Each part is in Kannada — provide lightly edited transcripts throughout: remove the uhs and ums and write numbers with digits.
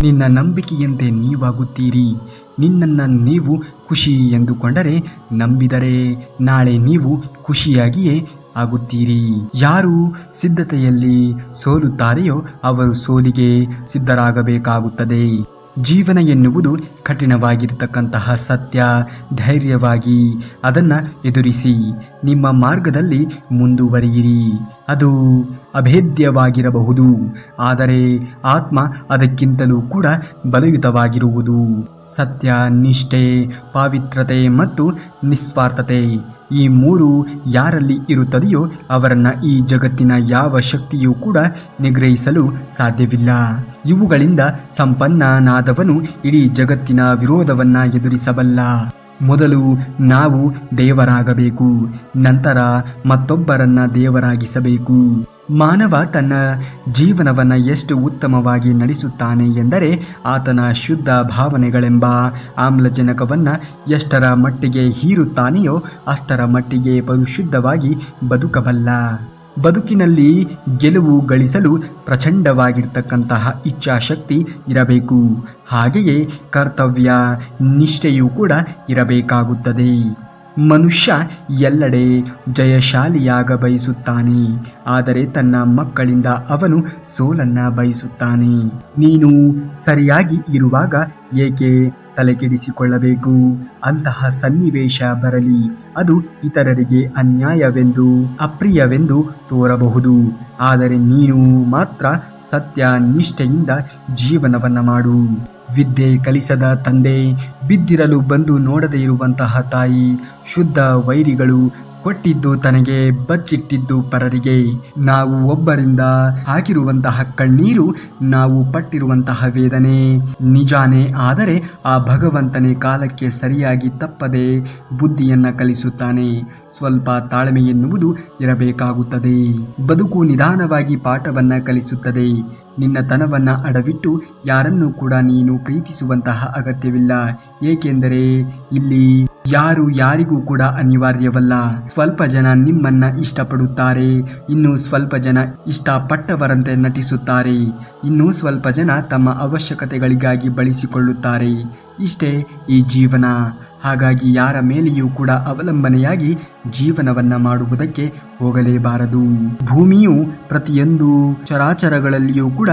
ನಿನ್ನ ನಂಬಿಕೆಯಂತೆ ನೀವಾಗುತ್ತೀರಿ. ನಿನ್ನನ್ನು ನೀವು ಖುಷಿ ಎಂದುಕೊಂಡರೆ, ನಂಬಿದರೆ ನಾಳೆ ನೀವು ಖುಷಿಯಾಗಿಯೇ ಆಗುತ್ತೀರಿ. ಯಾರು ಸಿದ್ಧತೆಯಲ್ಲಿ ಸೋಲುತ್ತಾರೆಯೋ ಅವರು ಸೋಲಿಗೆ ಸಿದ್ಧರಾಗಬೇಕಾಗುತ್ತದೆ. ಜೀವನ ಎನ್ನುವುದು ಕಠಿಣವಾಗಿರ್ತಕ್ಕಂತಹ ಸತ್ಯ. ಧೈರ್ಯವಾಗಿ ಅದನ್ನು ಎದುರಿಸಿ ನಿಮ್ಮ ಮಾರ್ಗದಲ್ಲಿ ಮುಂದುವರಿಯಿರಿ. ಅದು ಅಭೇದ್ಯವಾಗಿರಬಹುದು, ಆದರೆ ಆತ್ಮ ಅದಕ್ಕಿಂತಲೂ ಕೂಡ ಬಲಯುತವಾಗಿರುವುದು. ಸತ್ಯ, ನಿಷ್ಠೆ, ಪಾವಿತ್ರತೆ ಮತ್ತು ನಿಸ್ವಾರ್ಥತೆ ಈ ಮೂರು ಯಾರಲ್ಲಿ ಇರುತ್ತದೆಯೋ ಅವರನ್ನು ಈ ಜಗತ್ತಿನ ಯಾವ ಶಕ್ತಿಯೂ ಕೂಡ ನಿಗ್ರಹಿಸಲು ಸಾಧ್ಯವಿಲ್ಲ. ಇವುಗಳಿಂದ ಸಂಪನ್ನನಾದವನು ಇಡೀ ಜಗತ್ತಿನ ವಿರೋಧವನ್ನ ಎದುರಿಸಬಲ್ಲ. ಮೊದಲು ನಾವು ದೇವರಾಗಬೇಕು, ನಂತರ ಮತ್ತೊಬ್ಬರನ್ನ ದೇವರಾಗಿಸಬೇಕು. ಮಾನವ ತನ್ನ ಜೀವನವನ್ನು ಎಷ್ಟು ಉತ್ತಮವಾಗಿ ನಡೆಸುತ್ತಾನೆ ಎಂದರೆ ಆತನ ಶುದ್ಧ ಭಾವನೆಗಳೆಂಬ ಆಮ್ಲಜನಕವನ್ನು ಎಷ್ಟರ ಮಟ್ಟಿಗೆ ಹೀರುತ್ತಾನೆಯೋ ಅಷ್ಟರ ಮಟ್ಟಿಗೆ ಪರಿಶುದ್ಧವಾಗಿ ಬದುಕಬಲ್ಲ. ಬದುಕಿನಲ್ಲಿ ಗೆಲುವು ಗಳಿಸಲು ಪ್ರಚಂಡವಾಗಿರ್ತಕ್ಕಂತಹ ಇಚ್ಛಾಶಕ್ತಿ ಇರಬೇಕು. ಹಾಗೆಯೇ ಕರ್ತವ್ಯ ನಿಷ್ಠೆಯೂ ಕೂಡ ಇರಬೇಕಾಗುತ್ತದೆ. ಮನುಷ್ಯ ಎಲ್ಲೆಡೆ ಜಯಶಾಲಿಯಾಗ ಬಯಸುತ್ತಾನೆ, ಆದರೆ ತನ್ನ ಮಕ್ಕಳಿಂದ ಅವನು ಸೋಲನ್ನ ಬಯಸುತ್ತಾನೆ. ನೀನು ಸರಿಯಾಗಿ ಇರುವಾಗ ಏಕೆ ತಲೆಕೆಡಿಸಿಕೊಳ್ಳಬೇಕು? ಅಂತಹ ಸನ್ನಿವೇಶ ಬರಲಿ, ಅದು ಇತರರಿಗೆ ಅನ್ಯಾಯವೆಂದು ಅಪ್ರಿಯವೆಂದು ತೋರಬಹುದು, ಆದರೆ ನೀನು ಮಾತ್ರ ಸತ್ಯ ನಿಷ್ಠೆಯಿಂದ ಜೀವನವನ್ನ ಮಾಡು. ವಿದ್ಯೆ ಕಲಿಸದ ತಂದೆ, ಬಿದ್ದಿರಲು ಬಂದು ನೋಡದೇ ಇರುವಂತಹ ತಾಯಿ, ಶುದ್ಧ ವೈರಿಗಳು, ಕೊಟ್ಟಿದ್ದು ತನಗೆ ಬಚ್ಚಿಟ್ಟಿದ್ದು ಪರರಿಗೆ. ನಾವು ಒಬ್ಬರಿಂದ ಹಾಕಿರುವಂತಹ ಕಣ್ಣೀರು, ನಾವು ಪಟ್ಟಿರುವಂತಹ ವೇದನೆ ನಿಜಾನೇ, ಆದರೆ ಆ ಭಗವಂತನೇ ಕಾಲಕ್ಕೆ ಸರಿಯಾಗಿ ತಪ್ಪದೆ ಬುದ್ಧಿಯನ್ನ ಕಲಿಸುತ್ತಾನೆ. ಸ್ವಲ್ಪ ತಾಳ್ಮೆ ಎನ್ನುವುದು ಇರಬೇಕಾಗುತ್ತದೆ. ಬದುಕು ನಿಧಾನವಾಗಿ ಪಾಠವನ್ನ ಕಲಿಸುತ್ತದೆ. ನಿನ್ನತನವನ್ನ ಅಡವಿಟ್ಟು ಯಾರನ್ನೂ ಕೂಡ ನೀನು ಪ್ರೀತಿಸುವಂತಹ ಅಗತ್ಯವಿಲ್ಲ. ಏಕೆಂದರೆ ಇಲ್ಲಿ ಯಾರು ಯಾರಿಗೂ ಕೂಡ ಅನಿವಾರ್ಯವಲ್ಲ. ಸ್ವಲ್ಪ ಜನ ನಿಮ್ಮನ್ನ ಇಷ್ಟಪಡುತ್ತಾರೆ, ಇನ್ನು ಸ್ವಲ್ಪ ಜನ ಇಷ್ಟಪಟ್ಟವರಂತೆ ನಟಿಸುತ್ತಾರೆ, ಇನ್ನೂ ಸ್ವಲ್ಪ ಜನ ತಮ್ಮ ಅವಶ್ಯಕತೆಗಳಿಗಾಗಿ ಬಳಸಿಕೊಳ್ಳುತ್ತಾರೆ. ಇಷ್ಟೇ ಈ ಜೀವನ. ಹಾಗಾಗಿ ಯಾರ ಮೇಲೆಯೂ ಕೂಡ ಅವಲಂಬನೆಯಾಗಿ ಜೀವನವನ್ನ ಮಾಡುವುದಕ್ಕೆ ಹೋಗಲೇಬಾರದು. ಭೂಮಿಯು ಪ್ರತಿಯೊಂದು ಚರಾಚರಗಳಲ್ಲಿಯೂ ಕೂಡ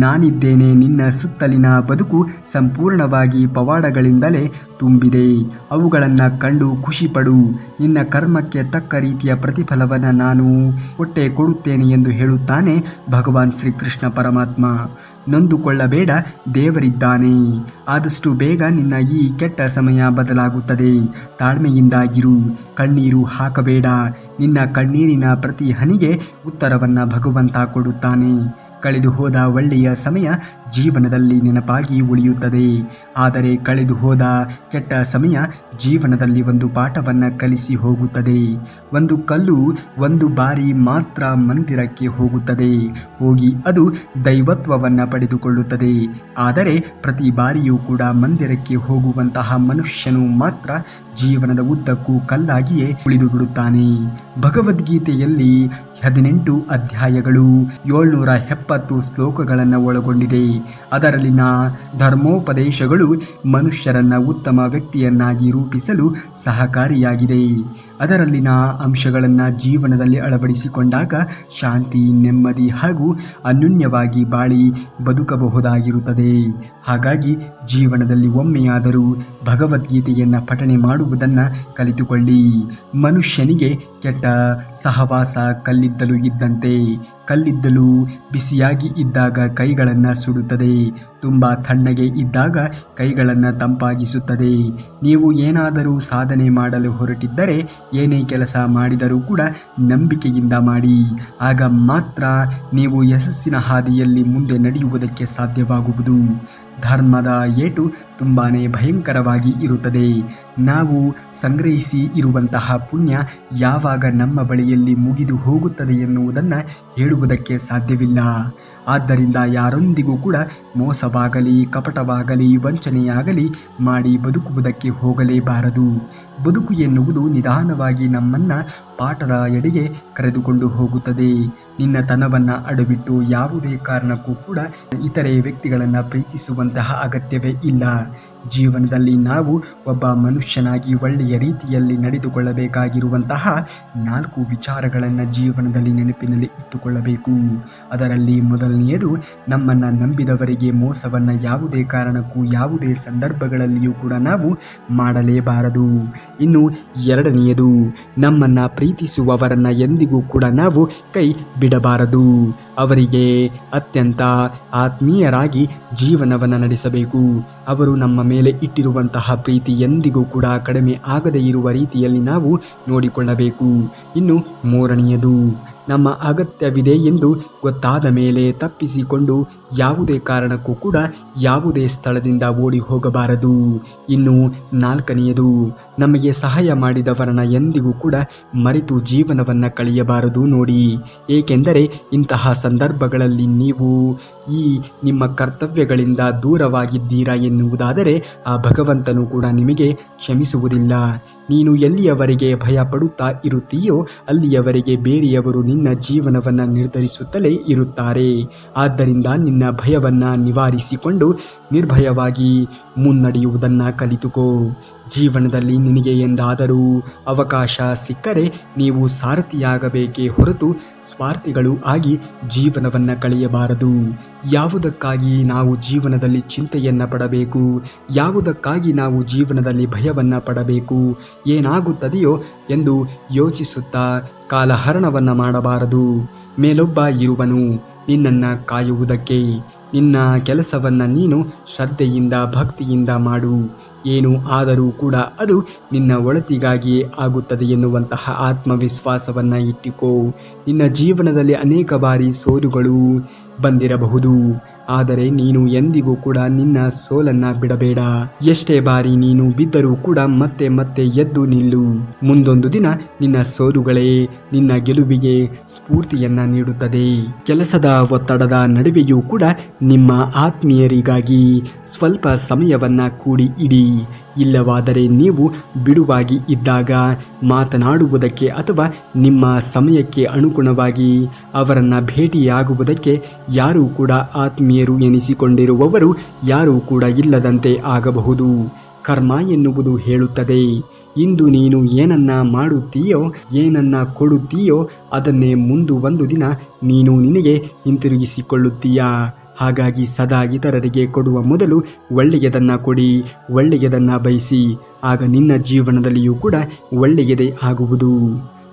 ನಾನಿದ್ದೇನೆ, ನಿನ್ನ ಸುತ್ತಲಿನ ಬದುಕು ಸಂಪೂರ್ಣವಾಗಿ ಪವಾಡಗಳಿಂದಲೇ ತುಂಬಿದೆ, ಅವುಗಳನ್ನು ಕಂಡು ಖುಷಿಪಡು. ನಿನ್ನ ಕರ್ಮಕ್ಕೆ ತಕ್ಕ ರೀತಿಯ ಪ್ರತಿಫಲವನ್ನು ನಾನು ಕೊಡುತ್ತೇನೆ ಎಂದು ಹೇಳುತ್ತಾನೆ ಭಗವಾನ್ ಶ್ರೀಕೃಷ್ಣ ಪರಮಾತ್ಮ. ನೊಂದುಕೊಳ್ಳಬೇಡ, ದೇವರಿದ್ದಾನೆ. ಆದಷ್ಟು ಬೇಗ ನಿನ್ನ ಈ ಕೆಟ್ಟ ಸಮಯ ಬದಲಾಗುತ್ತದೆ. ತಾಳ್ಮೆಯಿಂದಾಗಿರು, ಕಣ್ಣೀರು ಹಾಕಬೇಡ. ನಿನ್ನ ಕಣ್ಣೀರಿನ ಪ್ರತಿ ಹನಿಗೆ ಉತ್ತರವನ್ನ ಭಗವಂತ ಕೊಡುತ್ತಾನೆ. ಕಳೆದು ಹೋದ ಒಳ್ಳೆಯ ಸಮಯ ಜೀವನದಲ್ಲಿ ನೆನಪಾಗಿ ಉಳಿಯುತ್ತದೆ, ಆದರೆ ಕಳೆದು ಹೋದ ಕೆಟ್ಟ ಸಮಯ ಜೀವನದಲ್ಲಿ ಒಂದು ಪಾಠವನ್ನು ಕಲಿಸಿ ಹೋಗುತ್ತದೆ. ಒಂದು ಕಲ್ಲು ಒಂದು ಬಾರಿ ಮಾತ್ರ ಮಂದಿರಕ್ಕೆ ಹೋಗುತ್ತದೆ, ಹೋಗಿ ಅದು ದೈವತ್ವವನ್ನು ಪಡೆದುಕೊಳ್ಳುತ್ತದೆ. ಆದರೆ ಪ್ರತಿ ಬಾರಿಯೂ ಕೂಡ ಮಂದಿರಕ್ಕೆ ಹೋಗುವಂತಹ ಮನುಷ್ಯನು ಮಾತ್ರ ಜೀವನದ ಉದ್ದಕ್ಕೂ ಕಲ್ಲಾಗಿಯೇ ಉಳಿದು ಬಿಡುತ್ತಾನೆ. ಭಗವದ್ಗೀತೆಯಲ್ಲಿ 18 ಅಧ್ಯಾಯಗಳು 770 ಶ್ಲೋಕಗಳನ್ನು ಒಳಗೊಂಡಿದೆ. ಅದರಲ್ಲಿನ ಧರ್ಮೋಪದೇಶಗಳು ಮನುಷ್ಯರನ್ನ ಉತ್ತಮ ವ್ಯಕ್ತಿಯನ್ನಾಗಿ ರೂಪಿಸಲು ಸಹಕಾರಿಯಾಗಿದೆ. ಅದರಲ್ಲಿನ ಅಂಶಗಳನ್ನು ಜೀವನದಲ್ಲಿ ಅಳವಡಿಸಿಕೊಂಡಾಗ ಶಾಂತಿ, ನೆಮ್ಮದಿ ಹಾಗೂ ಅನ್ಯೋನ್ಯವಾಗಿ ಬಾಳಿ ಬದುಕಬಹುದಾಗಿರುತ್ತದೆ. ಹಾಗಾಗಿ ಜೀವನದಲ್ಲಿ ಒಮ್ಮೆಯಾದರೂ ಭಗವದ್ಗೀತೆಯನ್ನು ಪಠನೆ ಮಾಡುವುದನ್ನು ಕಲಿತುಕೊಳ್ಳಿ. ಮನುಷ್ಯನಿಗೆ ಕೆಟ್ಟ ಸಹವಾಸ ಕಲ್ಲಿದ್ದಲು ಇದ್ದಂತೆ. ಕಲ್ಲಿದ್ದಲು ಬಿಸಿಯಾಗಿ ಇದ್ದಾಗ ಕೈಗಳನ್ನು ಸುಡುತ್ತದೆ, ತುಂಬ ತಣ್ಣಗೆ ಇದ್ದಾಗ ಕೈಗಳನ್ನು ತಂಪಾಗಿಸುತ್ತದೆ. ನೀವು ಏನಾದರೂ ಸಾಧನೆ ಮಾಡಲು ಹೊರಟಿದ್ದರೆ, ಏನೇ ಕೆಲಸ ಮಾಡಿದರೂ ಕೂಡ ನಂಬಿಕೆಯಿಂದ ಮಾಡಿ. ಆಗ ಮಾತ್ರ ನೀವು ಯಶಸ್ಸಿನ ಹಾದಿಯಲ್ಲಿ ಮುಂದೆ ನಡೆಯುವುದಕ್ಕೆ ಸಾಧ್ಯವಾಗುವುದು. ಧರ್ಮದ ಏಟು ತುಂಬಾ ಭಯಂಕರವಾಗಿ ಇರುತ್ತದೆ. ನಾವು ಸಂಗ್ರಹಿಸಿ ಇರುವಂತಹ ಪುಣ್ಯ ಯಾವಾಗ ನಮ್ಮ ಬಳಿಯಲ್ಲಿ ಮುಗಿದು ಹೋಗುತ್ತದೆ ಎನ್ನುವುದನ್ನು ಹೇಳುವುದಕ್ಕೆ ಸಾಧ್ಯವಿಲ್ಲ. ಆದ್ದರಿಂದ ಯಾರೊಂದಿಗೂ ಕೂಡ ಮೋಸವಾಗಲಿ, ಕಪಟವಾಗಲಿ, ವಂಚನೆಯಾಗಲಿ ಮಾಡಿ ಬದುಕುವುದಕ್ಕೆ ಹೋಗಲೇಬಾರದು. ಬದುಕು ಎನ್ನುವುದು ನಿಧಾನವಾಗಿ ನಮ್ಮನ್ನ ಪಾಠದ ಎಡೆಗೆ ಕರೆದುಕೊಂಡು ಹೋಗುತ್ತದೆ. ನಿನ್ನ ತನವನ್ನ ಅಡವಿಟ್ಟು ಯಾವುದೇ ಕಾರಣಕ್ಕೂ ಕೂಡ ಇತರೆ ವ್ಯಕ್ತಿಗಳನ್ನು ಪ್ರೀತಿಸುವಂತಹ ಅಗತ್ಯವೇ ಇಲ್ಲ. ಜೀವನದಲ್ಲಿ ನಾವು ಒಬ್ಬ ಮನುಷ್ಯನಾಗಿ ಒಳ್ಳೆಯ ರೀತಿಯಲ್ಲಿ ನಡೆದುಕೊಳ್ಳಬೇಕಾಗಿರುವಂತಹ 4 ವಿಚಾರಗಳನ್ನು ಜೀವನದಲ್ಲಿ ನೆನಪಿನಲ್ಲಿ ಇಟ್ಟುಕೊಳ್ಳಬೇಕು. ಅದರಲ್ಲಿ ಮೊದಲನೆಯದು, ನಮ್ಮನ್ನು ನಂಬಿದವರಿಗೆ ಮೋಸವನ್ನು ಯಾವುದೇ ಕಾರಣಕ್ಕೂ ಯಾವುದೇ ಸಂದರ್ಭಗಳಲ್ಲಿಯೂ ಕೂಡ ನಾವು ಮಾಡಲೇಬಾರದು. ಇನ್ನು ಎರಡನೆಯದು, ನಮ್ಮನ್ನು ಪ್ರೀತಿಸುವವರನ್ನು ಎಂದಿಗೂ ಕೂಡ ನಾವು ಕೈ ಬಿಡಬಾರದು. ಅವರಿಗೆ ಅತ್ಯಂತ ಆತ್ಮೀಯರಾಗಿ ಜೀವನವನ್ನು ನಡೆಸಬೇಕು. ಅವರು ನಮ್ಮ ಮೇಲೆ ಇಟ್ಟಿರುವಂತಹ ಪ್ರೀತಿ ಎಂದಿಗೂ ಕೂಡ ಕಡಿಮೆ ಆಗದೇ ಇರುವ ರೀತಿಯಲ್ಲಿ ನಾವು ನೋಡಿಕೊಳ್ಳಬೇಕು. ಇನ್ನು ಮೂರನೆಯದು, ನಮ್ಮ ಅಗತ್ಯವಿದೆ ಎಂದು ಗೊತ್ತಾದ ಮೇಲೆ ತಪ್ಪಿಸಿಕೊಂಡು ಯಾವುದೇ ಕಾರಣಕ್ಕೂ ಕೂಡ ಯಾವುದೇ ಸ್ಥಳದಿಂದ ಓಡಿ ಹೋಗಬಾರದು. ಇನ್ನು ನಾಲ್ಕನೆಯದು, ನಮಗೆ ಸಹಾಯ ಮಾಡಿದವರನ್ನ ಎಂದಿಗೂ ಕೂಡ ಮರೆತು ಜೀವನವನ್ನು ಕಳೆಯಬಾರದು ನೋಡಿ. ಏಕೆಂದರೆ ಇಂತಹ ಸಂದರ್ಭಗಳಲ್ಲಿ ನೀವು ಈ ನಿಮ್ಮ ಕರ್ತವ್ಯಗಳಿಂದ ದೂರವಾಗಿದ್ದೀರಾ ಎನ್ನುವುದಾದರೆ ಆ ಭಗವಂತನು ಕೂಡ ನಿಮಗೆ ಕ್ಷಮಿಸುವುದಿಲ್ಲ. ನೀನು ಎಲ್ಲಿಯವರೆಗೆ ಭಯ ಪಡುತ್ತಾ ಇರುತ್ತೀಯೋ ಅಲ್ಲಿಯವರೆಗೆ ಬೇರೆಯವರು ನಿನ್ನ ಜೀವನವನ್ನು ನಿರ್ಧರಿಸುತ್ತಲೇ ಇರುತ್ತಾರೆ. ಆದ್ದರಿಂದ ನಿನ್ನ ಭಯವನ್ನು ನಿವಾರಿಸಿಕೊಂಡು ನಿರ್ಭಯವಾಗಿ ಮುನ್ನಡೆಯುವುದನ್ನು ಕಲಿತುಕೋ. ಜೀವನದಲ್ಲಿ ನಿನಗೆ ಎಂದಾದರೂ ಅವಕಾಶ ಸಿಕ್ಕರೆ ನೀವು ಸಾರಥಿಯಾಗಬೇಕೇ ಹೊರತು ಸ್ವಾರ್ಥಿಗಳು ಆಗಿ ಜೀವನವನ್ನು ಕಳೆಯಬಾರದು. ಯಾವುದಕ್ಕಾಗಿ ನಾವು ಜೀವನದಲ್ಲಿ ಚಿಂತೆಯನ್ನು ಪಡಬೇಕು, ಯಾವುದಕ್ಕಾಗಿ ನಾವು ಜೀವನದಲ್ಲಿ ಭಯವನ್ನು ಪಡಬೇಕು, ಏನಾಗುತ್ತದೆಯೋ ಎಂದು ಯೋಚಿಸುತ್ತಾ ಕಾಲಹರಣವನ್ನು ಮಾಡಬಾರದು. ಮೇಲೊಬ್ಬ ಇರುವನು ನಿನ್ನನ್ನು ಕಾಯುವುದಕ್ಕೆ. ನಿನ್ನ ಕೆಲಸವನ್ನು ನೀನು ಶ್ರದ್ಧೆಯಿಂದ ಭಕ್ತಿಯಿಂದ ಮಾಡು. ಏನು ಆದರೂ ಕೂಡ ಅದು ನಿನ್ನ ಒಳಿತಿಗಾಗಿಯೇ ಆಗುತ್ತದೆ ಎನ್ನುವಂತಹ ಆತ್ಮವಿಶ್ವಾಸವನ್ನು ಇಟ್ಟುಕೋ. ನಿನ್ನ ಜೀವನದಲ್ಲಿ ಅನೇಕ ಬಾರಿ ಸೋಲುಗಳು ಬಂದಿರಬಹುದು, ಆದರೆ ನೀನು ಎಂದಿಗೂ ಕೂಡ ನಿನ್ನ ಸೋಲನ್ನು ಬಿಡಬೇಡ. ಎಷ್ಟೇ ಬಾರಿ ನೀನು ಬಿದ್ದರೂ ಕೂಡ ಮತ್ತೆ ಮತ್ತೆ ಎದ್ದು ನಿಲ್ಲು. ಮುಂದೊಂದು ದಿನ ನಿನ್ನ ಸೋಲುಗಳೇ ನಿನ್ನ ಗೆಲುವಿಗೆ ಸ್ಫೂರ್ತಿಯನ್ನ ನೀಡುತ್ತದೆ. ಕೆಲಸದ ಒತ್ತಡದ ನಡುವೆಯೂ ಕೂಡ ನಿಮ್ಮ ಆತ್ಮೀಯರಿಗಾಗಿ ಸ್ವಲ್ಪ ಸಮಯವನ್ನ ಕೂಡಿ ಇಡಿ. ಇಲ್ಲವಾದರೆ ನೀವು ಬಿಡುವಾಗಿ ಇದ್ದಾಗ ಮಾತನಾಡುವುದಕ್ಕೆ ಅಥವಾ ನಿಮ್ಮ ಸಮಯಕ್ಕೆ ಅನುಗುಣವಾಗಿ ಅವರನ್ನು ಭೇಟಿಯಾಗುವುದಕ್ಕೆ ಯಾರೂ ಕೂಡ ಆತ್ಮೀಯರು ಎನಿಸಿಕೊಂಡಿರುವವರು ಯಾರೂ ಕೂಡ ಇಲ್ಲದಂತೆ ಆಗಬಹುದು. ಕರ್ಮ ಎನ್ನುವುದು ಹೇಳುತ್ತದೆ, ಇಂದು ನೀನು ಏನನ್ನ ಮಾಡುತ್ತೀಯೋ, ಏನನ್ನ ಕೊಡುತ್ತೀಯೋ ಅದನ್ನೇ ಮುಂದು ಒಂದು ದಿನ ನೀನು ನಿನಗೆ ಹಿಂತಿರುಗಿಸಿಕೊಳ್ಳುತ್ತೀಯಾ. ಹಾಗಾಗಿ ಸದಾ ಇತರರಿಗೆ ಕೊಡುವ ಮೊದಲು ಒಳ್ಳೆಯದನ್ನು ಕೊಡಿ, ಒಳ್ಳೆಯದನ್ನು ಬಯಸಿ. ಆಗ ನಿನ್ನ ಜೀವನದಲ್ಲಿಯೂ ಕೂಡ ಒಳ್ಳೆಯದೇ ಆಗುವುದು.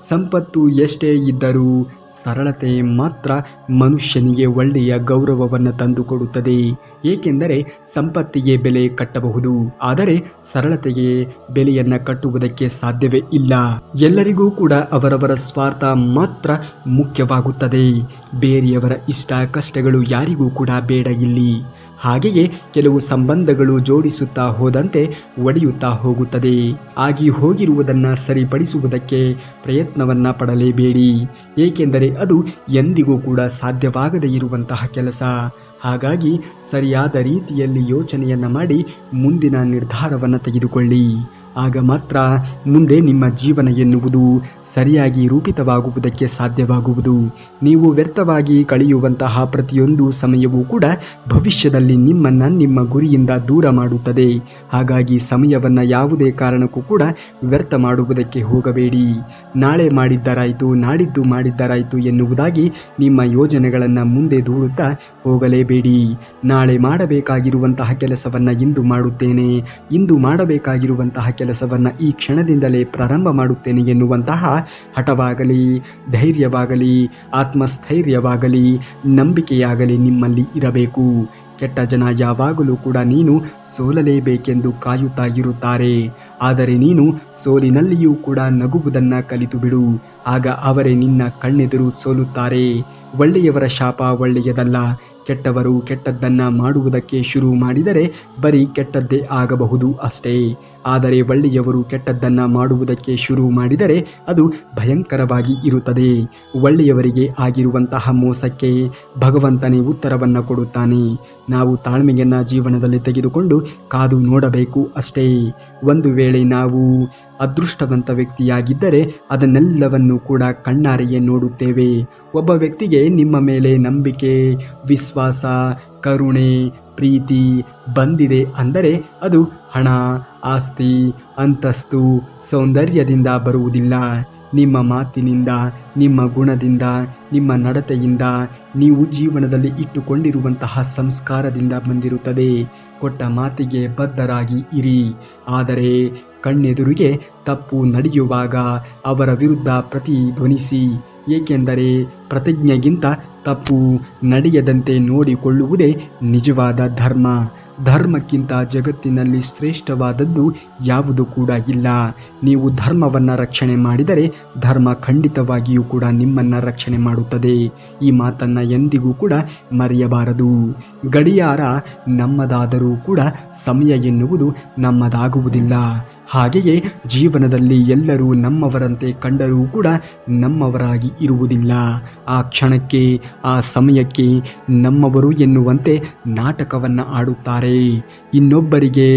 ಸಂಪತ್ತು ಎಷ್ಟೇ ಇದ್ದರೂ ಸರಳತೆ ಮಾತ್ರ ಮನುಷ್ಯನಿಗೆ ಒಳ್ಳೆಯ ಗೌರವವನ್ನು ತಂದುಕೊಡುತ್ತದೆ. ಏಕೆಂದರೆ ಸಂಪತ್ತಿಗೆ ಬೆಲೆ ಕಟ್ಟಬಹುದು, ಆದರೆ ಸರಳತೆಗೆ ಬೆಲೆಯನ್ನು ಕಟ್ಟುವುದಕ್ಕೆ ಸಾಧ್ಯವೇ ಇಲ್ಲ. ಎಲ್ಲರಿಗೂ ಕೂಡ ಅವರವರ ಸ್ವಾರ್ಥ ಮಾತ್ರ ಮುಖ್ಯವಾಗುತ್ತದೆ. ಬೇರೆಯವರ ಇಷ್ಟ ಕಷ್ಟಗಳು ಯಾರಿಗೂ ಕೂಡ ಬೇಡ ಇಲ್ಲಿ. ಹಾಗೆಯೇ ಕೆಲವು ಸಂಬಂಧಗಳು ಜೋಡಿಸುತ್ತಾ ಹೋದಂತೆ ಒಡೆಯುತ್ತಾ ಹೋಗುತ್ತದೆ. ಆಗಿ ಹೋಗಿರುವುದನ್ನು ಸರಿಪಡಿಸುವುದಕ್ಕೆ ಪ್ರಯತ್ನವನ್ನ ಪಡಲೇಬೇಡಿ. ಏಕೆಂದರೆ ಅದು ಎಂದಿಗೂ ಕೂಡ ಸಾಧ್ಯವಾಗದೇ ಇರುವಂತಹ ಕೆಲಸ. ಹಾಗಾಗಿ ಸರಿಯಾದ ರೀತಿಯಲ್ಲಿ ಯೋಚನೆಯನ್ನ ಮಾಡಿ ಮುಂದಿನ ನಿರ್ಧಾರವನ್ನು ತೆಗೆದುಕೊಳ್ಳಿ. ಆಗ ಮಾತ್ರ ಮುಂದೆ ನಿಮ್ಮ ಜೀವನ ಎನ್ನುವುದು ಸರಿಯಾಗಿ ರೂಪಿತವಾಗುವುದಕ್ಕೆ ಸಾಧ್ಯವಾಗುವುದು. ನೀವು ವ್ಯರ್ಥವಾಗಿ ಕಳೆಯುವಂತಹ ಪ್ರತಿಯೊಂದು ಸಮಯವೂ ಕೂಡ ಭವಿಷ್ಯದಲ್ಲಿ ನಿಮ್ಮನ್ನು ನಿಮ್ಮ ಗುರಿಯಿಂದ ದೂರ ಮಾಡುತ್ತದೆ. ಹಾಗಾಗಿ ಸಮಯವನ್ನು ಯಾವುದೇ ಕಾರಣಕ್ಕೂ ಕೂಡ ವ್ಯರ್ಥ ಮಾಡುವುದಕ್ಕೆ ಹೋಗಬೇಡಿ. ನಾಳೆ ಮಾಡಿದ್ದರಾಯಿತು, ನಾಡಿದ್ದು ಮಾಡಿದ್ದರಾಯಿತು ಎನ್ನುವುದಾಗಿ ನಿಮ್ಮ ಯೋಜನೆಗಳನ್ನು ಮುಂದೆ ದೂಡುತ್ತಾ ಹೋಗಲೇಬೇಡಿ. ನಾಳೆ ಮಾಡಬೇಕಾಗಿರುವಂತಹ ಕೆಲಸವನ್ನು ಇಂದು ಮಾಡುತ್ತೇನೆ, ಇಂದು ಮಾಡಬೇಕಾಗಿರುವಂತಹ ಕೆಲಸವನ್ನು ಈ ಕ್ಷಣದಿಂದಲೇ ಪ್ರಾರಂಭ ಮಾಡುತ್ತೇನೆ ಎನ್ನುವಂತಹ ಹಠವಾಗಲಿ, ಧೈರ್ಯವಾಗಲಿ, ಆತ್ಮಸ್ಥೈರ್ಯವಾಗಲಿ, ನಂಬಿಕೆಯಾಗಲಿ ನಿಮ್ಮಲ್ಲಿ ಇರಬೇಕು. ಕೆಟ್ಟ ಜನ ಯಾವಾಗಲೂ ಕೂಡ ನೀನು ಸೋಲಲೇಬೇಕೆಂದು ಕಾಯುತ್ತಾ ಇರುತ್ತಾರೆ. ಆದರೆ ನೀನು ಸೋಲಿನಲ್ಲಿಯೂ ಕೂಡ ನಗುವುದನ್ನು ಕಲಿತು ಬಿಡು, ಆಗ ಅವರೇ ನಿನ್ನ ಕಣ್ಣೆದುರು ಸೋಲುತ್ತಾರೆ. ಒಳ್ಳೆಯವರ ಶಾಪ ಒಳ್ಳೆಯದಲ್ಲ. ಕೆಟ್ಟವರು ಕೆಟ್ಟದ್ದನ್ನು ಮಾಡುವುದಕ್ಕೆ ಶುರು ಮಾಡಿದರೆ ಬರೀ ಕೆಟ್ಟದ್ದೇ ಆಗಬಹುದು ಅಷ್ಟೇ. ಆದರೆ ಒಳ್ಳೆಯವರು ಕೆಟ್ಟದ್ದನ್ನು ಮಾಡುವುದಕ್ಕೆ ಶುರು ಮಾಡಿದರೆ ಅದು ಭಯಂಕರವಾಗಿ ಇರುತ್ತದೆ. ಒಳ್ಳೆಯವರಿಗೆ ಆಗಿರುವಂತಹ ಮೋಸಕ್ಕೆ ಭಗವಂತನೇ ಉತ್ತರವನ್ನು ಕೊಡುತ್ತಾನೆ. ನಾವು ತಾಳ್ಮೆಯನ್ನು ಜೀವನದಲ್ಲಿ ತೆಗೆದುಕೊಂಡು ಕಾದು ನೋಡಬೇಕು ಅಷ್ಟೇ. ಒಂದು ವೇಳೆ ನಾವು ಅದೃಷ್ಟವಂತ ವ್ಯಕ್ತಿಯಾಗಿದ್ದರೆ ಅದನ್ನೆಲ್ಲವನ್ನು ಕೂಡ ಕಣ್ಣಾರೆಯೇ ನೋಡುತ್ತೇವೆ. ಒಬ್ಬ ವ್ಯಕ್ತಿಗೆ ನಿಮ್ಮ ಮೇಲೆ ನಂಬಿಕೆ, ವಿಶ್ವಾಸ, ಕರುಣೆ, ಪ್ರೀತಿ ಬಂದಿದೆ ಅಂದರೆ ಅದು ಹಣ, ಆಸ್ತಿ, ಅಂತಸ್ತು, ಸೌಂದರ್ಯದಿಂದ ಬರುವುದಿಲ್ಲ. ನಿಮ್ಮ ಮಾತಿನಿಂದ, ನಿಮ್ಮ ಗುಣದಿಂದ, ನಿಮ್ಮ ನಡತೆಯಿಂದ, ನೀವು ಜೀವನದಲ್ಲಿ ಇಟ್ಟುಕೊಂಡಿರುವಂತಹ ಸಂಸ್ಕಾರದಿಂದ ಬಂದಿರುತ್ತದೆ. ಕೊಟ್ಟ ಮಾತಿಗೆ ಬದ್ಧರಾಗಿ ಇರಿ. ಆದರೆ ಕಣ್ಣೆದುರಿಗೆ ತಪ್ಪು ನಡೆಯುವಾಗ ಅವರ ವಿರುದ್ಧ ಪ್ರತಿಧ್ವನಿಸಿ. ಏಕೆಂದರೆ ಪ್ರತಿಜ್ಞೆಗಿಂತ ತಪ್ಪು ನಡೆಯದಂತೆ ನೋಡಿಕೊಳ್ಳುವುದೇ ನಿಜವಾದ ಧರ್ಮ. ಧರ್ಮಕ್ಕಿಂತ ಜಗತ್ತಿನಲ್ಲಿ ಶ್ರೇಷ್ಠವಾದದ್ದು ಯಾವುದು ಕೂಡ ಇಲ್ಲ. ನೀವು ಧರ್ಮವನ್ನು ರಕ್ಷಣೆ ಮಾಡಿದರೆ ಧರ್ಮ ಖಂಡಿತವಾಗಿಯೂ ಕೂಡ ನಿಮ್ಮನ್ನು ರಕ್ಷಣೆ ಮಾಡುತ್ತದೆ. ಈ ಮಾತನ್ನು ಎಂದಿಗೂ ಕೂಡ ಮರೆಯಬಾರದು. ಗಡಿಯಾರ ನಮ್ಮದಾದರೂ ಕೂಡ ಸಮಯ ಎನ್ನುವುದು ನಮ್ಮದಾಗುವುದಿಲ್ಲ. ಹಾಗೆಯೇ ಜೀವನದಲ್ಲಿ ಎಲ್ಲರೂ ನಮ್ಮವರಂತೆ ಕಂಡರೂ ಕೂಡ ನಮ್ಮವರಾಗಿ ಇರುವುದಿಲ್ಲ. ಆ ಕ್ಷಣಕ್ಕೆ, ಆ ಸಮಯಕ್ಕೆ ನಮ್ಮವರು ಎನ್ನುವಂತೆ ನಾಟಕವನ್ನು ಆಡುತ್ತಾರೆ. ಇನ್ನೊಬ್ಬರಿಗೆ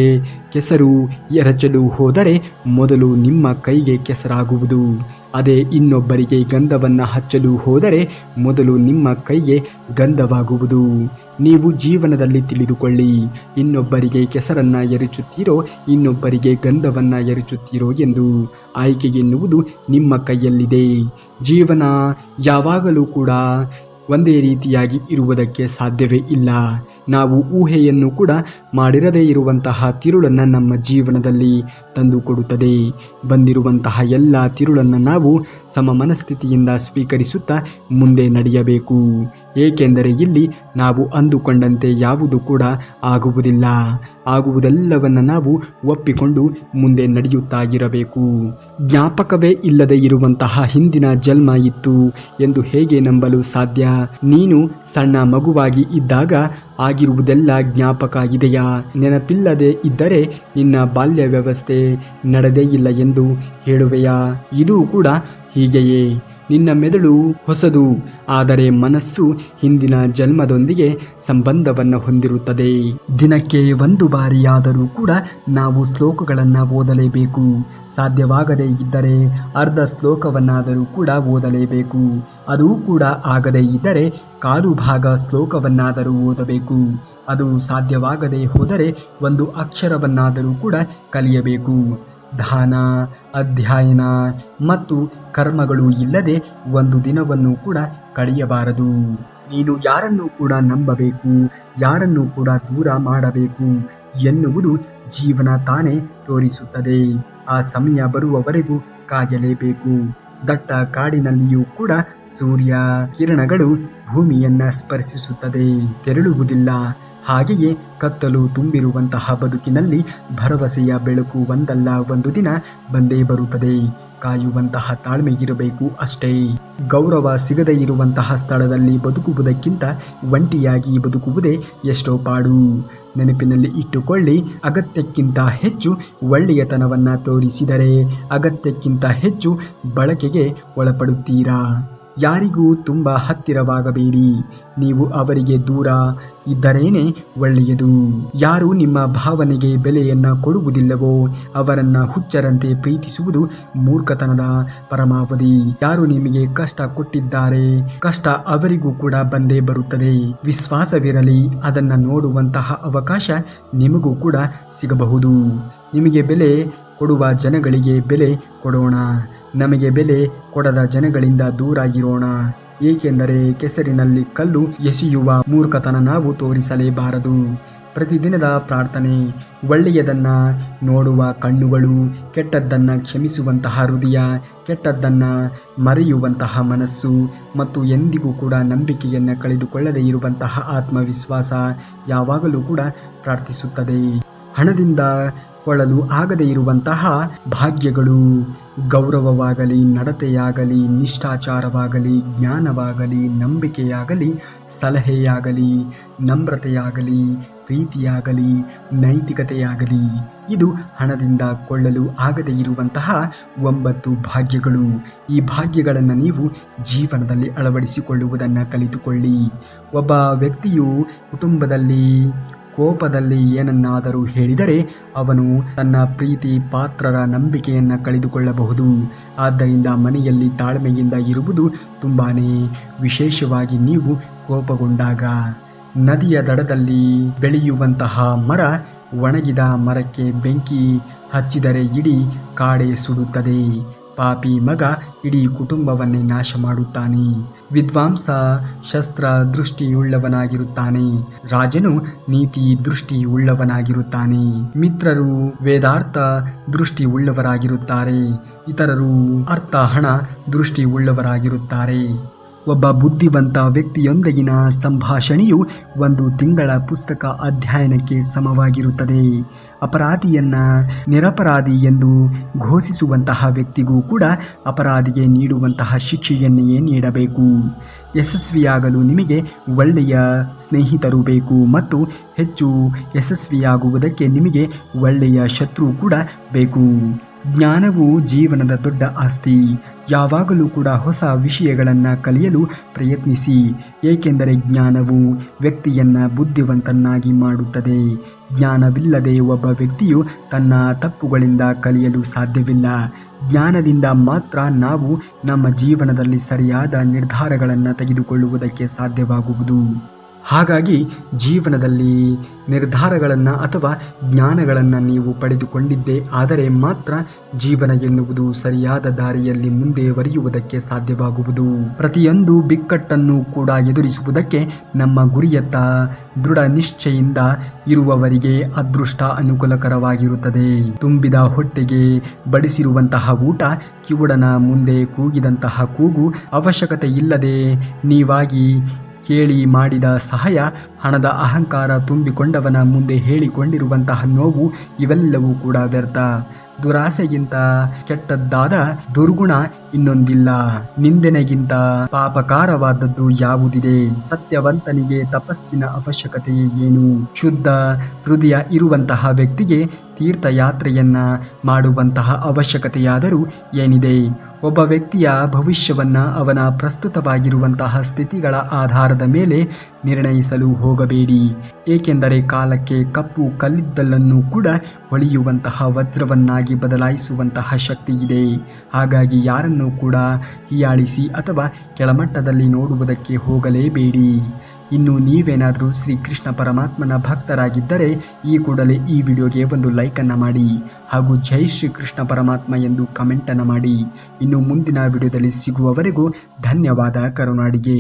ಕೆಸರು ಎರಚಲು ಹೋದರೆ ಮೊದಲು ನಿಮ್ಮ ಕೈಗೆ ಕೆಸರಾಗುವುದು. ಅದೇ ಇನ್ನೊಬ್ಬರಿಗೆ ಗಂಧವನ್ನು ಹಚ್ಚಲು ಹೋದರೆ ಮೊದಲು ನಿಮ್ಮ ಕೈಗೆ ಗಂಧವಾಗುವುದು. ನೀವು ಜೀವನದಲ್ಲಿ ತಿಳಿದುಕೊಳ್ಳಿ, ಇನ್ನೊಬ್ಬರಿಗೆ ಕೆಸರನ್ನು ಎರಚುತ್ತೀರೋ ಇನ್ನೊಬ್ಬರಿಗೆ ಗಂಧವನ್ನು ಎರಚುತ್ತೀರೋ ಎಂದು. ಆಯ್ಕೆ ಎನ್ನುವುದು ನಿಮ್ಮ ಕೈಯಲ್ಲಿದೆ. ಜೀವನ ಯಾವಾಗಲೂ ಕೂಡ ಒಂದೇ ರೀತಿಯಾಗಿ ಇರುವುದಕ್ಕೆ ಸಾಧ್ಯವೇ ಇಲ್ಲ. ನಾವು ಊಹೆಯನ್ನು ಕೂಡ ಮಾಡಿರದೇ ಇರುವಂತಹ ತಿರುಳನ್ನು ನಮ್ಮ ಜೀವನದಲ್ಲಿ ತಂದುಕೊಡುತ್ತದೆ. ಬಂದಿರುವಂತಹ ಎಲ್ಲ ತಿರುಳನ್ನು ನಾವು ಸಮ ಮನಸ್ಥಿತಿಯಿಂದ ಸ್ವೀಕರಿಸುತ್ತಾ ಮುಂದೆ ನಡೆಯಬೇಕು. ಏಕೆಂದರೆ ಇಲ್ಲಿ ನಾವು ಅಂದುಕೊಂಡಂತೆ ಯಾವುದು ಕೂಡ ಆಗುವುದಿಲ್ಲ. ಆಗುವುದೆಲ್ಲವನ್ನು ನಾವು ಒಪ್ಪಿಕೊಂಡು ಮುಂದೆ ನಡೆಯುತ್ತಾ ಇರಬೇಕು. ಜ್ಞಾಪಕವೇ ಇಲ್ಲದೆ ಇರುವಂತಹ ಹಿಂದಿನ ಜನ್ಮ ಇತ್ತು ಎಂದು ಹೇಗೆ ನಂಬಲು ಸಾಧ್ಯ? ನೀನು ಸಣ್ಣ ಮಗುವಾಗಿ ಇದ್ದಾಗ ಆಗಿರುವುದೆಲ್ಲ ಜ್ಞಾಪಕ ಇದೆಯಾ? ನೆನಪಿಲ್ಲದೆ ಇದ್ದರೆ ನಿನ್ನ ಬಾಲ್ಯ ವ್ಯವಸ್ಥೆ ನಡೆದೇ ಇಲ್ಲ ಎಂದು ಹೇಳುವೆಯಾ? ಇದು ಕೂಡ ಹೀಗೆಯೇ. ನಿನ್ನ ಮೆದುಳು ಹೊಸದು, ಆದರೆ ಮನಸ್ಸು ಹಿಂದಿನ ಜನ್ಮದೊಂದಿಗೆ ಸಂಬಂಧವನ್ನು ಹೊಂದಿರುತ್ತದೆ. ದಿನಕ್ಕೆ ಒಂದು ಬಾರಿಯಾದರೂ ಕೂಡ ನಾವು ಶ್ಲೋಕಗಳನ್ನು ಓದಲೇಬೇಕು. ಸಾಧ್ಯವಾಗದೇ ಇದ್ದರೆ ಅರ್ಧ ಶ್ಲೋಕವನ್ನಾದರೂ ಕೂಡ ಓದಲೇಬೇಕು. ಅದೂ ಕೂಡ ಆಗದೇ ಇದ್ದರೆ ಕಾಲು ಭಾಗ ಶ್ಲೋಕವನ್ನಾದರೂ ಓದಬೇಕು. ಅದು ಸಾಧ್ಯವಾಗದೇ ಹೋದರೆ ಒಂದು ಅಕ್ಷರವನ್ನಾದರೂ ಕೂಡ ಕಲಿಯಬೇಕು. ದಾನ, ಅಧ್ಯಯನ ಮತ್ತು ಕರ್ಮಗಳು ಇಲ್ಲದೆ ಒಂದು ದಿನವನ್ನು ಕೂಡ ಕಳೆಯಬಾರದು. ನೀನು ಯಾರನ್ನು ಕೂಡ ನಂಬಬೇಕು, ಯಾರನ್ನು ಕೂಡ ದೂರ ಮಾಡಬೇಕು ಎನ್ನುವುದು ಜೀವನ ತಾನೇ ತೋರಿಸುತ್ತದೆ. ಆ ಸಮಯ ಬರುವವರೆಗೂ ಕಾಯಲೇಬೇಕು. ದಟ್ಟ ಕಾಡಿನಲ್ಲಿಯೂ ಕೂಡ ಸೂರ್ಯ ಕಿರಣಗಳು ಭೂಮಿಯನ್ನ ಸ್ಪರ್ಶಿಸುತ್ತದೆ, ತೆರಳುವುದಿಲ್ಲ. ಹಾಗೆಯೇ ಕತ್ತಲು ತುಂಬಿರುವಂತಹ ಬದುಕಿನಲ್ಲಿ ಭರವಸೆಯ ಬೆಳಕು ಒಂದಲ್ಲ ಒಂದು ದಿನ ಬಂದೇ ಬರುತ್ತದೆ. ಕಾಯುವಂತಹ ತಾಳ್ಮೆ ಇರಬೇಕು ಅಷ್ಟೇ. ಗೌರವ ಸಿಗದೇ ಇರುವಂತಹ ಸ್ಥಳದಲ್ಲಿ ಬದುಕುವುದಕ್ಕಿಂತ ಒಂಟಿಯಾಗಿ ಬದುಕುವುದೇ ಎಷ್ಟೋ ಪಾಡು. ನೆನಪಿನಲ್ಲಿ ಇಟ್ಟುಕೊಳ್ಳಿ, ಅಗತ್ಯಕ್ಕಿಂತ ಹೆಚ್ಚು ಒಳ್ಳೆಯತನವನ್ನು ತೋರಿಸಿದರೆ ಅಗತ್ಯಕ್ಕಿಂತ ಹೆಚ್ಚು ಬಳಕೆಗೆ ಒಳಪಡುತ್ತೀರಾ. ಯಾರಿಗೂ ತುಂಬ ಹತ್ತಿರವಾಗಬೇಡಿ, ನೀವು ಅವರಿಗೆ ದೂರ ಇದ್ದರೇನೆ ಒಳ್ಳೆಯದು. ಯಾರು ನಿಮ್ಮ ಭಾವನೆಗೆ ಬೆಲೆಯನ್ನು ಕೊಡುವುದಿಲ್ಲವೋ ಅವರನ್ನು ಹುಚ್ಚರಂತೆ ಪ್ರೀತಿಸುವುದು ಮೂರ್ಖತನದ ಪರಮಾವಧಿ. ಯಾರು ನಿಮಗೆ ಕಷ್ಟ ಕೊಟ್ಟಿದ್ದಾರೆ, ಕಷ್ಟ ಅವರಿಗೂ ಕೂಡ ಬಂದೇ ಬರುತ್ತದೆ. ವಿಶ್ವಾಸವಿರಲಿ, ಅದನ್ನು ನೋಡುವಂತಹ ಅವಕಾಶ ನಿಮಗೂ ಕೂಡ ಸಿಗಬಹುದು. ನಿಮಗೆ ಬೆಲೆ ಕೊಡುವ ಜನಗಳಿಗೆ ಬೆಲೆ ಕೊಡೋಣ, ನಮಗೆ ಬೆಲೆ ಕೊಡದ ಜನಗಳಿಂದ ದೂರ ಇರೋಣ. ಏಕೆಂದರೆ ಕೆಸರಿನಲ್ಲಿ ಕಲ್ಲು ಎಸೆಯುವ ಮೂರ್ಖತನ ನಾವು ತೋರಿಸಲೇಬಾರದು. ಪ್ರತಿದಿನದ ಪ್ರಾರ್ಥನೆ. ಒಳ್ಳೆಯದನ್ನು ನೋಡುವ ಕಣ್ಣುಗಳು, ಕೆಟ್ಟದ್ದನ್ನು ಕ್ಷಮಿಸುವಂತಹ ಹೃದಯ, ಕೆಟ್ಟದ್ದನ್ನು ಮರೆಯುವಂತಹ ಮನಸ್ಸು ಮತ್ತು ಎಂದಿಗೂ ಕೂಡ ನಂಬಿಕೆಯನ್ನು ಕಳೆದುಕೊಳ್ಳದೇ ಇರುವಂತಹ ಆತ್ಮವಿಶ್ವಾಸ ಯಾವಾಗಲೂ ಕೂಡ ಪ್ರಾರ್ಥಿಸುತ್ತದೆ. ಹಣದಿಂದ ಕೊಳ್ಳಲು ಆಗದೇ ಇರುವಂತಹ ಭಾಗ್ಯಗಳು, ಗೌರವವಾಗಲಿ, ನಡತೆಯಾಗಲಿ, ನಿಷ್ಠಾಚಾರವಾಗಲಿ, ಜ್ಞಾನವಾಗಲಿ, ನಂಬಿಕೆಯಾಗಲಿ, ಸಲಹೆಯಾಗಲಿ, ನಮ್ರತೆಯಾಗಲಿ, ಪ್ರೀತಿಯಾಗಲಿ, ನೈತಿಕತೆಯಾಗಲಿ, ಇದು ಹಣದಿಂದ ಕೊಳ್ಳಲು ಆಗದೇ ಇರುವಂತಹ 9 ಭಾಗ್ಯಗಳು. ಈ ಭಾಗ್ಯಗಳನ್ನು ನೀವು ಜೀವನದಲ್ಲಿ ಅಳವಡಿಸಿಕೊಳ್ಳುವುದನ್ನು ಕಲಿತುಕೊಳ್ಳಿ. ಒಬ್ಬ ವ್ಯಕ್ತಿಯು ಕುಟುಂಬದಲ್ಲಿ ಕೋಪದಲ್ಲಿ ಏನನ್ನಾದರೂ ಹೇಳಿದರೆ ಅವನು ತನ್ನ ಪ್ರೀತಿ ಪಾತ್ರರ ನಂಬಿಕೆಯನ್ನು ಕಳೆದುಕೊಳ್ಳಬಹುದು. ಆದ್ದರಿಂದ ಮನೆಯಲ್ಲಿ ತಾಳ್ಮೆಯಿಂದ ಇರುವುದು ತುಂಬಾ ವಿಶೇಷವಾಗಿ ನೀವು ಕೋಪಗೊಂಡಾಗ. ನದಿಯ ದಡದಲ್ಲಿ ಬೆಳೆಯುವಂತಹ ಮರ ಒಣಗಿದ ಮರಕ್ಕೆ ಬೆಂಕಿ ಹಚ್ಚಿದರೆ ಇಡೀ ಕಾಡೇ ಸುಡುತ್ತದೆ. ಪಾಪಿ ಮಗ ಇಡೀ ಕುಟುಂಬವನ್ನೇ ನಾಶ ಮಾಡುತ್ತಾನೆ. ವಿದ್ವಾಂಸ ಶಸ್ತ್ರ ದೃಷ್ಟಿಯುಳ್ಳವನಾಗಿರುತ್ತಾನೆ. ರಾಜನು ನೀತಿ ದೃಷ್ಟಿಯುಳ್ಳವನಾಗಿರುತ್ತಾನೆ. ಮಿತ್ರರು ವೇದಾರ್ಥ ದೃಷ್ಟಿಯುಳ್ಳವರಾಗಿರುತ್ತಾರೆ. ಇತರರು ಅರ್ಥ ಹಣ ದೃಷ್ಟಿಯುಳ್ಳವರಾಗಿರುತ್ತಾರೆ. ಒಬ್ಬ ಬುದ್ಧಿವಂತ ವ್ಯಕ್ತಿಯೊಂದಿಗಿನ ಸಂಭಾಷಣೆಯು 1 ತಿಂಗಳ ಪುಸ್ತಕ ಅಧ್ಯಯನಕ್ಕೆ ಸಮವಾಗಿರುತ್ತದೆ. ಅಪರಾಧಿಯನ್ನ ನಿರಪರಾಧಿ ಎಂದು ಘೋಷಿಸುವಂತಹ ವ್ಯಕ್ತಿಗೂ ಕೂಡ ಅಪರಾಧಿಗೆ ನೀಡುವಂತಹ ಶಿಕ್ಷೆಯನ್ನೇ ನೀಡಬೇಕು. ಯಶಸ್ವಿಯಾಗಲು ನಿಮಗೆ ಒಳ್ಳೆಯ ಸ್ನೇಹಿತರು ಬೇಕು ಮತ್ತು ಹೆಚ್ಚು ಯಶಸ್ವಿಯಾಗುವುದಕ್ಕೆ ನಿಮಗೆ ಒಳ್ಳೆಯ ಶತ್ರು ಕೂಡ ಬೇಕು. ಜ್ಞಾನವು ಜೀವನದ ದೊಡ್ಡ ಆಸ್ತಿ. ಯಾವಾಗಲೂ ಕೂಡ ಹೊಸ ವಿಷಯಗಳನ್ನು ಕಲಿಯಲು ಪ್ರಯತ್ನಿಸಿ, ಏಕೆಂದರೆ ಜ್ಞಾನವು ವ್ಯಕ್ತಿಯನ್ನು ಬುದ್ಧಿವಂತನಾಗಿ ಮಾಡುತ್ತದೆ. ಜ್ಞಾನವಿಲ್ಲದೆ ಒಬ್ಬ ವ್ಯಕ್ತಿಯು ತನ್ನ ತಪ್ಪುಗಳಿಂದ ಕಲಿಯಲು ಸಾಧ್ಯವಿಲ್ಲ. ಜ್ಞಾನದಿಂದ ಮಾತ್ರ ನಾವು ನಮ್ಮ ಜೀವನದಲ್ಲಿ ಸರಿಯಾದ ನಿರ್ಧಾರಗಳನ್ನು ತೆಗೆದುಕೊಳ್ಳುವುದಕ್ಕೆ ಸಾಧ್ಯವಾಗುವುದು. ಹಾಗಾಗಿ ಜೀವನದಲ್ಲಿ ನಿರ್ಧಾರಗಳನ್ನು ಅಥವಾ ಜ್ಞಾನಗಳನ್ನು ನೀವು ಪಡೆದುಕೊಂಡಿದ್ದೇ ಆದರೆ ಮಾತ್ರ ಜೀವನ ಎನ್ನುವುದು ಸರಿಯಾದ ದಾರಿಯಲ್ಲಿ ಮುಂದುವರಿಯುವುದಕ್ಕೆ ಸಾಧ್ಯವಾಗುವುದು. ಪ್ರತಿಯೊಂದು ಬಿಕ್ಕಟ್ಟನ್ನು ಕೂಡ ಎದುರಿಸುವುದಕ್ಕೆ ನಮ್ಮ ಗುರಿಯತ್ತ ದೃಢ ನಿಶ್ಚಯಿಂದ ಇರುವವರಿಗೆ ಅದೃಷ್ಟ ಅನುಕೂಲಕರವಾಗಿರುತ್ತದೆ. ತುಂಬಿದ ಹೊಟ್ಟೆಗೆ ಬಡಿಸಿರುವಂತಹ ಊಟ, ಕಿವುಡನ ಮುಂದೆ ಕೂಗಿದಂತಹ ಕೂಗು, ಅವಶ್ಯಕತೆ ಇಲ್ಲದೆ ನೀವಾಗಿ ಕೇಳಿ ಮಾಡಿದ ಸಹಾಯ, ಹಣದ ಅಹಂಕಾರ ತುಂಬಿಕೊಂಡವನ ಮುಂದೆ ಹೇಳಿಕೊಂಡಿರುವಂತಹ ನೋವು, ಇವೆಲ್ಲವೂ ಕೂಡ ವ್ಯರ್ಥ. ದುರಾಸೆಗಿಂತ ಕೆಟ್ಟದ್ದಾದ ದುರ್ಗುಣ ಇನ್ನೊಂದಿಲ್ಲ. ನಿಂದನೆಗಿಂತ ಪಾಪಕಾರವಾದದ್ದು ಯಾವುದಿದೆ? ಸತ್ಯವಂತನಿಗೆ ತಪಸ್ಸಿನ ಅವಶ್ಯಕತೆ ಏನು? ಶುದ್ಧ ಹೃದಯ ಇರುವಂತಹ ವ್ಯಕ್ತಿಗೆ ತೀರ್ಥಯಾತ್ರೆಯನ್ನ ಮಾಡುವಂತಹ ಅವಶ್ಯಕತೆಯಾದರೂ ಏನಿದೆ? ಒಬ್ಬ ವ್ಯಕ್ತಿಯ ಭವಿಷ್ಯವನ್ನ ಅವನ ಪ್ರಸ್ತುತವಾಗಿರುವಂತಹ ಸ್ಥಿತಿಗಳ ಆಧಾರದ ಮೇಲೆ ನಿರ್ಣಯಿಸಲು ಹೋಗಬೇಡಿ. ಏಕೆಂದರೆ ಕಾಲಕ್ಕೆ ಕಪ್ಪು ಕಲ್ಲಿದ್ದಲನ್ನು ಕೂಡ ಹೊಳೆಯುವಂತಹ ವಜ್ರವನ್ನಾಗಿ ಬದಲಾಯಿಸುವಂತಹ ಶಕ್ತಿ ಇದೆ. ಹಾಗಾಗಿ ಯಾರನ್ನೂ ಕೂಡ ಹೀಯಾಳಿಸಿ ಅಥವಾ ಕೆಳಮಟ್ಟದಲ್ಲಿ ನೋಡುವುದಕ್ಕೆ ಹೋಗಲೇಬೇಡಿ. ಇನ್ನು ನೀವೇನಾದರೂ ಶ್ರೀಕೃಷ್ಣ ಪರಮಾತ್ಮನ ಭಕ್ತರಾಗಿದ್ದರೆ ಈ ಕೂಡಲೇ ಈ ವಿಡಿಯೋಗೆ ಒಂದು ಲೈಕನ್ನು ಮಾಡಿ ಹಾಗೂ ಜೈ ಶ್ರೀಕೃಷ್ಣ ಪರಮಾತ್ಮ ಎಂದು ಕಮೆಂಟನ್ನು ಮಾಡಿ. ಇನ್ನು ಮುಂದಿನ ವಿಡಿಯೋದಲ್ಲಿ ಸಿಗುವವರೆಗೂ ಧನ್ಯವಾದ ಕರುನಾಡಿಗೆ.